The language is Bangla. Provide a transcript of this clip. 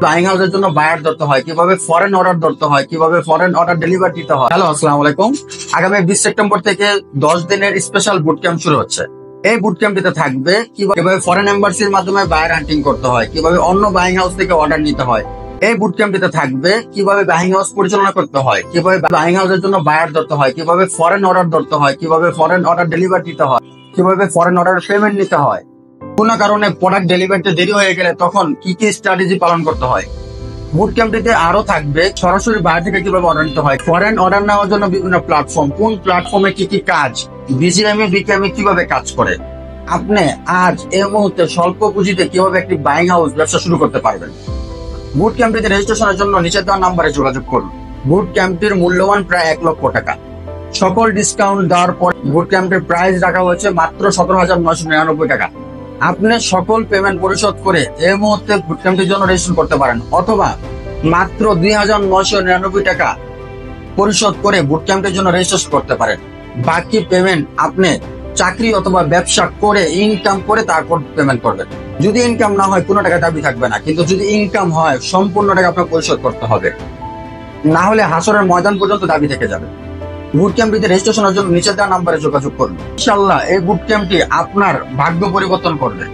বাইং হাউসের জন্য বায়ার ধরতে হয়, কিভাবে ফরেন অর্ডার ধরতে হয়, কিভাবে ফরেন অর্ডার ডেলিভারি দিতে হয়। হ্যালো, আসসালামু আলাইকুম। আগামী 20 সেপ্টেম্বর থেকে 10 দিনের স্পেশাল বুট ক্যাম্প শুরু হচ্ছে। এই বুট ক্যাম্পটিতে থাকবে কিভাবে ফরেন এম্বাসির মাধ্যমে বায়ার হান্টিং করতে হয়, কিভাবে অন্য বাইং হাউস থেকে অর্ডার নিতে হয়। এই বুট ক্যাম্পটিতে থাকবে কিভাবে বাইং হাউস পরিচালনা করতে হয়, কিভাবে বাইং হাউসের জন্য বায়ার ধরতে হয়, কিভাবে ফরেন অর্ডার ধরতে হয়, কিভাবে ফরেন অর্ডার ডেলিভারি দিতে হয়, কিভাবে ফরেন অর্ডার পেমেন্ট নিতে হয়, কোনো কারণে প্রোডাক্ট ডেলিভারিতে দেরি হয়ে গেলে তখন কি কি স্ট্র্যাটেজি পালন করতে হয়। বুট ক্যাম্পটিতে আরো থাকবে সরাসরি বাইরে থেকে কিভাবে অর্ডার নিতে হয়, ফরেন অর্ডার নেওয়ার জন্য বিভিন্ন প্ল্যাটফর্ম, কোন প্ল্যাটফর্মে কি কি কাজ, বিজিএমএ বিকেএমএ কিভাবে কাজ করে। আপনি আজ এই মুহূর্তে স্বল্প পুঁজিতে কিভাবে একটি বাইং হাউস ব্যবসা শুরু করতে পারবেন। বুট ক্যাম্পটিতে রেজিস্ট্রেশনের জন্য নিচে দেওয়া নাম্বারে যোগাযোগ করুন। বুট ক্যাম্পটির মূল্যবান প্রায় 1 লক্ষ টাকা। সকল ডিসকাউন্ট দেওয়ার পর বুট ক্যাম্পের প্রাইস রাখা হয়েছে মাত্র 17,999 টাকা। আপনি সকল পেমেন্ট পরিশোধ করে এই মুহূর্তে বুট ক্যাম্পের জন্য রেজিস্ট্রেশন করতে পারেন, অথবা মাত্র 2,999 টাকা পরিশোধ করে বুট ক্যাম্পের জন্য রেজিস্ট্রেশন করতে পারেন। বাকি পেমেন্ট আপনি চাকরি অথবা ব্যবসা করে ইনকাম করে তারপর পেমেন্ট করবেন। যদি ইনকাম না হয় কোনো টাকা দাবি থাকবে না, কিন্তু যদি ইনকাম হয় সম্পূর্ণ টাকা আপনার পরিশোধ করতে হবে, না হলে হাসরের ময়দান পর্যন্ত দাবি থেকে যাবে। বুট ক্যাম্পটিতে রেজিস্ট্রেশনের জন্য নিচে দেওয়া নাম্বারে যোগাযোগ করুন। ইনশাআল্লাহ এই বুট ক্যাম্পটি আপনার ভাগ্য পরিবর্তন করবে।